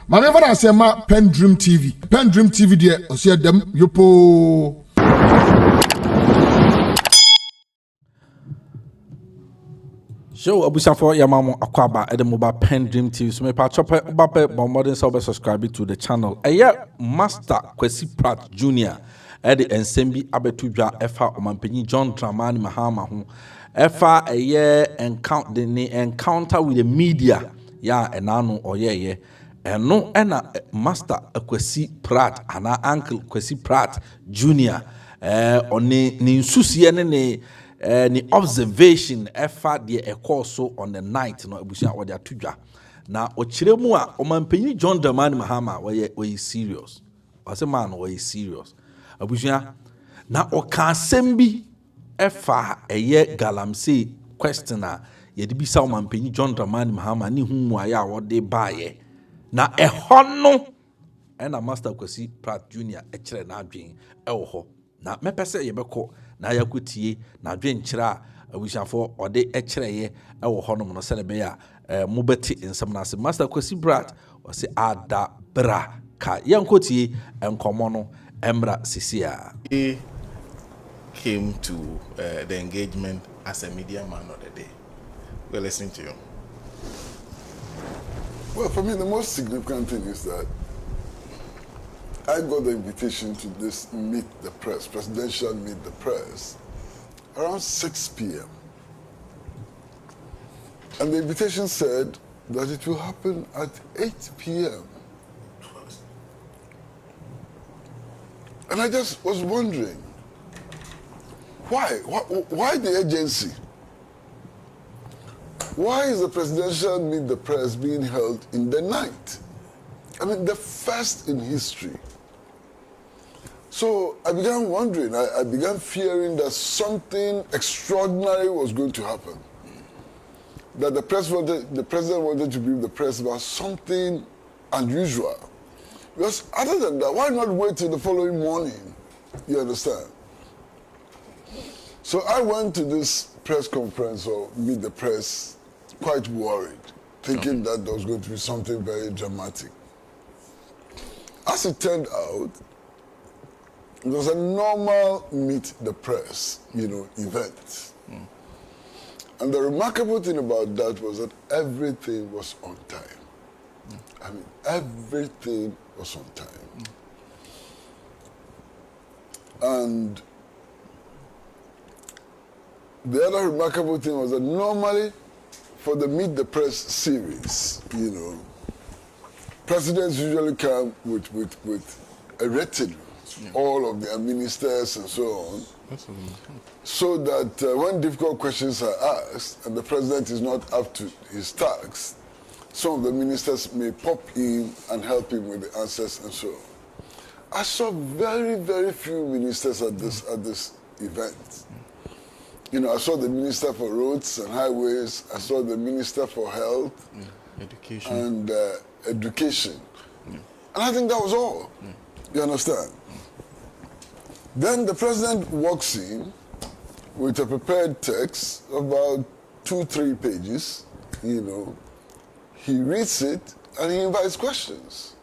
Maneva na say ma PENDREAM TV. PENDREAM TV there o say dem yopo. Show abusa for Yamamo Akwaba at the mobile PENDREAM TV. So, me pa chop bape modern subscribe to the channel. Master Kwasi Pratt Jr. at the Ensembi Abetuja Efa Omampeni John Dramani Mahama ho. Efa encounter with the media. Ya enano oye. And no Master Kwasi Pratt and Uncle Kwasi Pratt Jr. On ni susi ne ni observation efa de ekọ so on the night no abusia wo de atudwa na ochire mu a omampanyi John Dramani Mahama we serious wase man we serious abusia na oka asem bi efa eye galamsey question a ye de bisa omampanyi John Dramani Mahama ni hu mu aya wo de baaye na ehọ no na Master Kwasi Pratt Jr. ekire na adwen ewo ho na mepese ye beko na yakutie na dwenkyira abushafo ode ekyereye ewo honom no selebe ya mobeti nsem na se Master Kwasi Pratt wase ada bra ka yankotie enkomo no emra sisia. He came to the engagement as a media man of the day. We're listening to you. Well, for me, the most significant thing is that I got the invitation to this meet the press, presidential meet the press, around 6 p.m. And the invitation said that it will happen at 8 p.m. And I just was wondering, why the agency? Why is the presidential meet the press being held in the night? I mean, the first in history. So I began wondering, I began fearing that something extraordinary was going to happen. That the president wanted to brief the press about something unusual. Because other than that, why not wait till the following morning? You understand? So I went to this press conference or meet the press quite worried, thinking that there was going to be something very dramatic. As it turned out, it was a normal meet the press, event. And the remarkable thing about that was that everything was on time. I mean, everything was on time. And the other remarkable thing was that normally for the Meet the Press series, presidents usually come with a retinue, all of their ministers and so on, so that when difficult questions are asked and the president is not up to his task, some of the ministers may pop in and help him with the answers and so on. I saw very, very few ministers at this event. I saw the Minister for Roads and Highways, I saw the Minister for Health, Education. And I think that was all. You understand? Then the president walks in with a prepared text, about 2-3 pages, He reads it and he invites questions.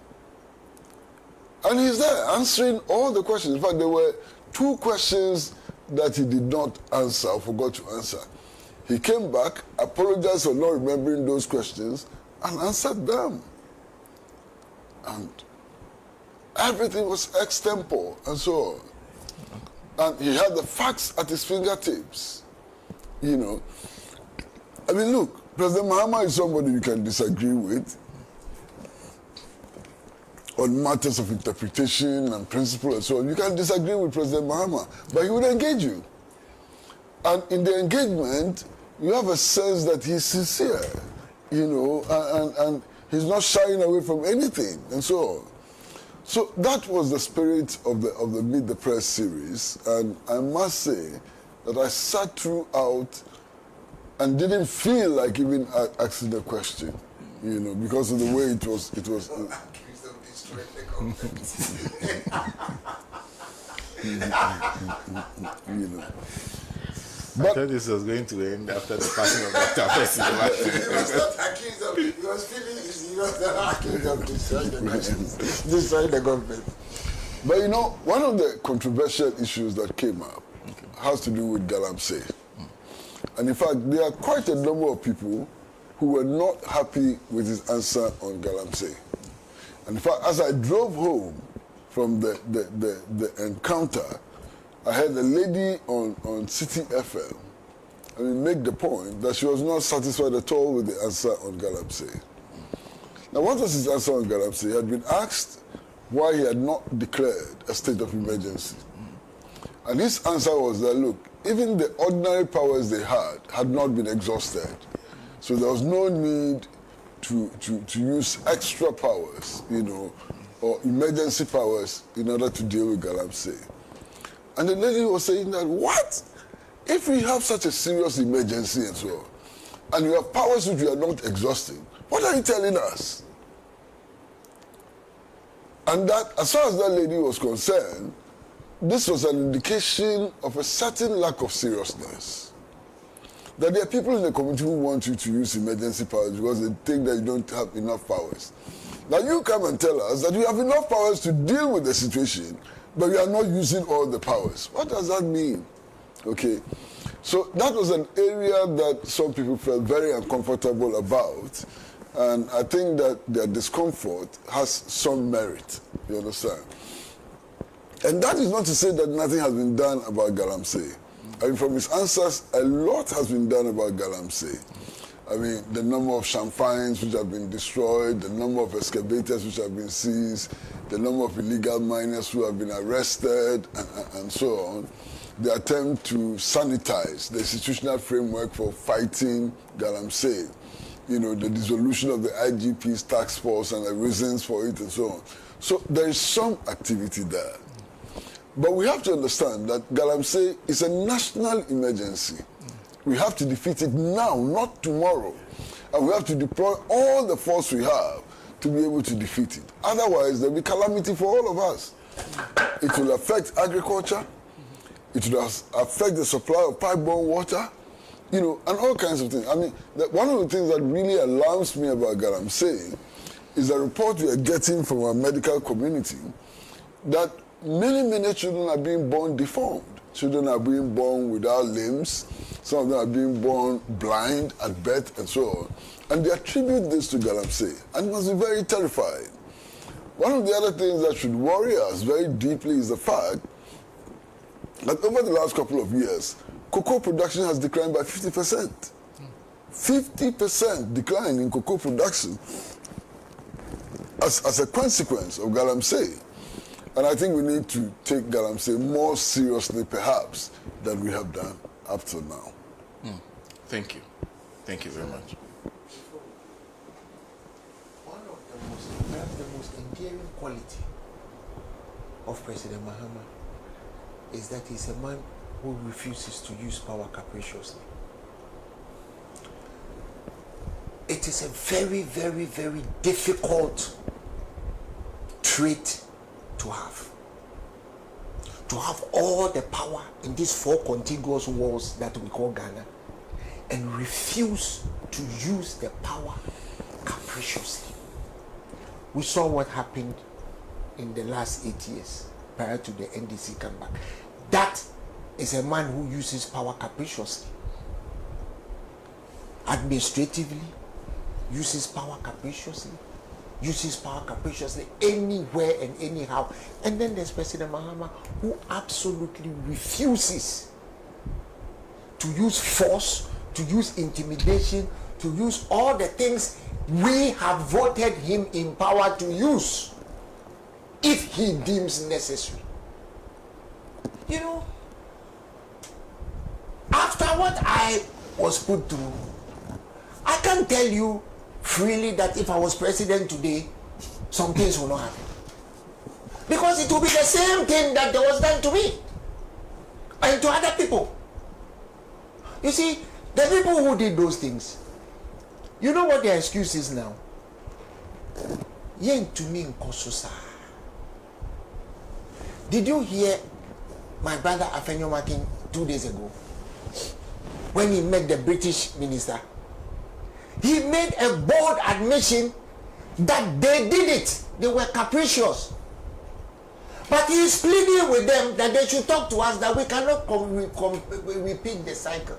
And he's there answering all the questions. In fact, there were 2 questions that he did not answer or forgot to answer. He came back, apologized for not remembering those questions, and answered them. And everything was extempore and so on. And he had the facts at his fingertips. I mean, look, President Mahama is somebody you can disagree with on matters of interpretation and principle and so on. You can disagree with President Mahama, but he would engage you. And in the engagement, you have a sense that he's sincere, and he's not shying away from anything and so on. So that was the spirit of the Meet the Press series, and I must say that I sat throughout and didn't feel like even asking a question, because of the way it was. I thought this was going to end after the passing of Dr. Percy. He was not accused of it. He was feeling he was not accused of destroying the government. But you know, one of the controversial issues that came up has to do with Galamsey. And in fact, there are quite a number of people who were not happy with his answer on Galamsey. And in fact, as I drove home from the encounter, I heard a lady on City FM make the point that she was not satisfied at all with the answer on Galamsey. Now, what was his answer on Galamsey? He had been asked why he had not declared a state of emergency. And his answer was that, look, even the ordinary powers they had not been exhausted. So there was no need to use extra powers, you know, or emergency powers in order to deal with Galamsey. And the lady was saying that, what? If we have such a serious emergency and so on, and you have powers which we are not exhausting, what are you telling us? And that, as far as that lady was concerned, this was an indication of a certain lack of seriousness. That there are people in the community who want you to use emergency powers because they think that you don't have enough powers. Now you come and tell us that you have enough powers to deal with the situation, but you are not using all the powers. What does that mean? Okay, so that was an area that some people felt very uncomfortable about, and I think that their discomfort has some merit, you understand? And that is not to say that nothing has been done about Galamsey. I mean, from his answers, a lot has been done about Galamsey. I mean, the number of champagnes which have been destroyed, the number of excavators which have been seized, the number of illegal miners who have been arrested, and so on. The attempt to sanitize the institutional framework for fighting Galamsey, you know, the dissolution of the IGP's task force and the reasons for it and so on. So there is some activity there. But we have to understand that Galamsey is a national emergency. We have to defeat it now, not tomorrow. And we have to deploy all the force we have to be able to defeat it. Otherwise, there will be calamity for all of us. It will affect agriculture. It will affect the supply of pipe-borne water, you know, and all kinds of things. I mean, one of the things that really alarms me about Galamsey is a report we are getting from our medical community that many children are being born deformed. Children are being born without limbs. Some of them are being born blind at birth and so on. And they attribute this to Galamsey, and it must be very terrifying. One of the other things that should worry us very deeply is the fact that over the last couple of years, cocoa production has declined by 50%. 50% decline in cocoa production as a consequence of Galamsey. And I think we need to take Galamsey more seriously, perhaps, than we have done up to now. Thank you. Thank you very much. One of the most endearing quality of President Mahama is that he's a man who refuses to use power capriciously. It is a very difficult trait to have all the power in these four contiguous walls that we call Ghana and refuse to use the power capriciously. We saw what happened in the last 8 years prior to the NDC comeback. That is a man who uses power capriciously. Administratively, uses power capriciously, anywhere and anyhow. And then there's President Mahama, who absolutely refuses to use force, to use intimidation, to use all the things we have voted him in power to use if he deems necessary. You know, after what I was put through, I can tell you freely that if I was president today, some things will not happen. Because it will be the same thing that was done to me and to other people. You see, the people who did those things, you know what their excuse is now? Yen to me in Kosusa. Did you hear my brother Afenyo Makin 2 days ago? when he met the British minister. He made a bold admission that they did it. They were capricious. But he is pleading with them that they should talk to us, that we cannot repeat the cycle.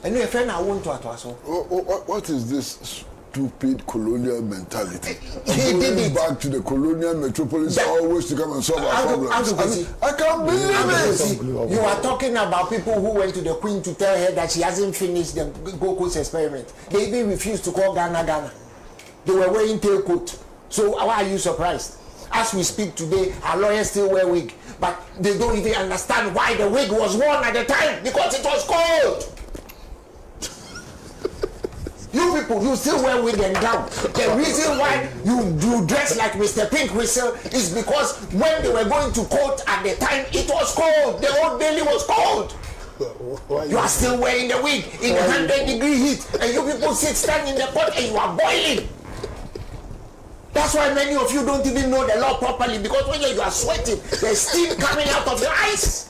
And your friend, I want to ask what is this stupid colonial mentality? He did it. Back to the colonial metropolis always to come and solve our problems. I can't believe it. You are talking about people who went to the Queen to tell her that she hasn't finished the Gold Coast experiment. They even refused to call Ghana Ghana. They were wearing tailcoat. So why are you surprised? As we speak today, our lawyers still wear wig, but they don't even understand why the wig was worn at the time, because it was cold. You people, you still wear wig and gown. The reason why you dress like Mr. Pink Whistle is because when they were going to court at the time, it was cold. The old Bailey was cold. You are still wearing the wig in 100-degree heat, and you people stand in the court and you are boiling. That's why many of you don't even know the law properly, because when you are sweating, there's steam coming out of your eyes.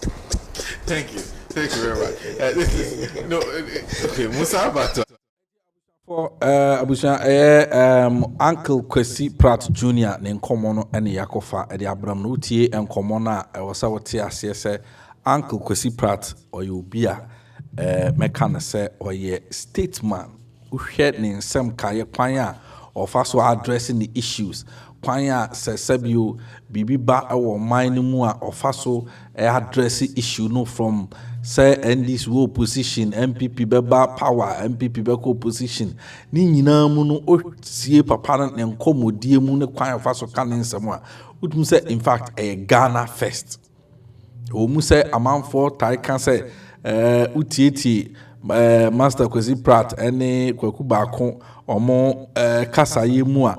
Thank you very much. Okay, Musa Abato. For Abusha, Uncle Kwasi Pratt Jr. ne nkomo no ene yakofa e de abram no tie nkomo na e wosa wote ase se Uncle Kwasi Pratt oyobia meka ne se oye statesman uhwe ne nsem kaye kwan a ofa so addressing the issues kwan a sebio bibi ba e wo man mu a ofa so address issue no from say NDC wo opposition MPP beba power MPP beko opposition ni nyina mu no osie papa ne nkomodie mu ne kwan fa so kan nsem a utum say in fact Ghana first o mu say amanfo tai kan say utieti Master Kwasi Pratt ene kwaku baako omo kasaye mu a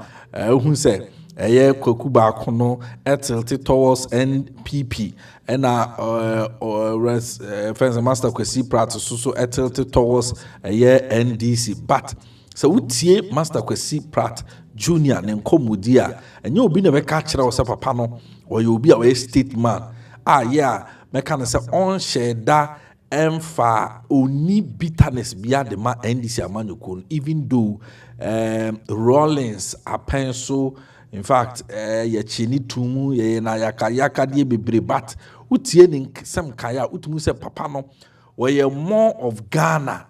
hu say kwaku baako no tilted towards NPP and friends Master Kwasi Pratt so tilted towards NDC. But so we tie Master Kwasi Pratt Jr. ne nkomodi a enye obi na beka kire wo se papa no o ye obi a we state man yeah meka ne se on share da emfa oni bitterness bia de ma NDC amanyoko, even though Rollins apenso. In fact, ye chini tumu ye na yaka die bebre, but utie ni sem kaya utumu se papa no or ye more of Ghana.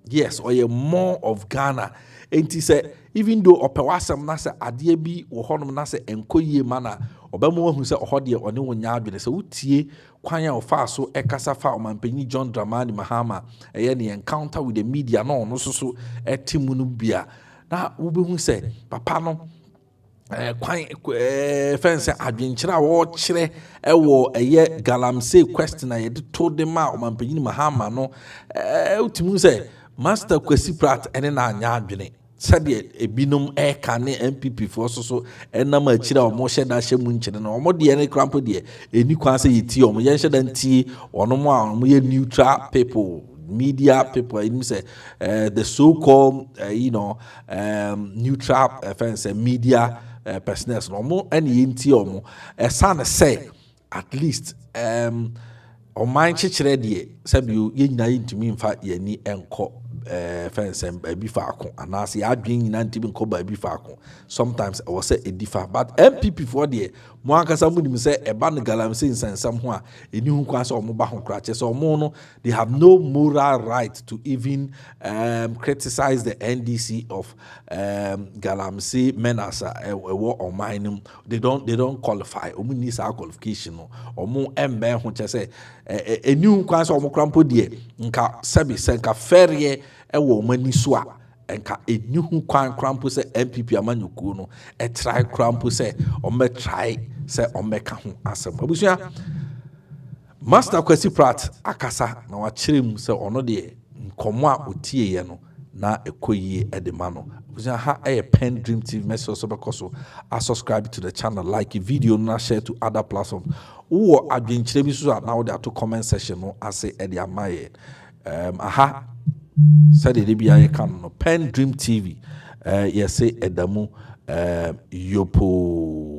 Yes, or ye more of Ghana. Enti se even though opewasem na se adie bi wo honom na se enkoyie mana obamo hu se ohode one wonya adwene se utie kwan ya ofa so ekasa fa omanpanyi John Dramani Mahama ye ne encounter with the media no no so etimu no bia na wo be hu se papa no kwan fence adwenkyere a wo kyere ewo eye galamsey question na ye de to de ma omanpanyi Mahama no utimu se Master Kwasi Pratt ene na anya adwene sade ebinom ka ne MPP for so enam akire o mo hye da hye mu nkyere no mo de ne krampo de eni kwan se yeti o mo ye hye da nti ono mo a mo ye neutral people, media people, say the so-called neutral fence media personnel no mo any nti o mo san say at least o man chichere de sabi ye nyina yintumi mfa ye ni enko fence bi faako anase adwen nyina ntimi nko ba bi faako. Sometimes I was say a differ, but MPP for the mo akasa mu nim say eba ne galamsey nsensam ho a eni hu kwa say o mo ba ho krache so mo no they have no moral right to even criticize the NDC of galamsey menasa ewo o mine. They don't qualify. O mu ni sa qualification no o mo embe ho che say eni hu kwa say o mo krampo de nka sabi se nka ferie ewo mani so a enka eni hu kwan krampo se MPP amanyoko no try krampo se o me try se o me ka ho asem abusia. Master Kwasi Pratt akasa na wa kyerem se ono de nkomo a otie ye no na ekoyie edema no abusia ha PENDREAM TV message so bekoso subscribe to the channel, like video na share to other platforms wo adwenkyere bi so na wo de ato comment section no ase e de amaye aha said the DBI can no PENDREAM TV yes say edamu yopo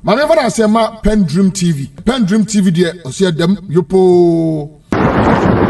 Maneva na sema PENDREAM TV de ose dem yopo. Pratt.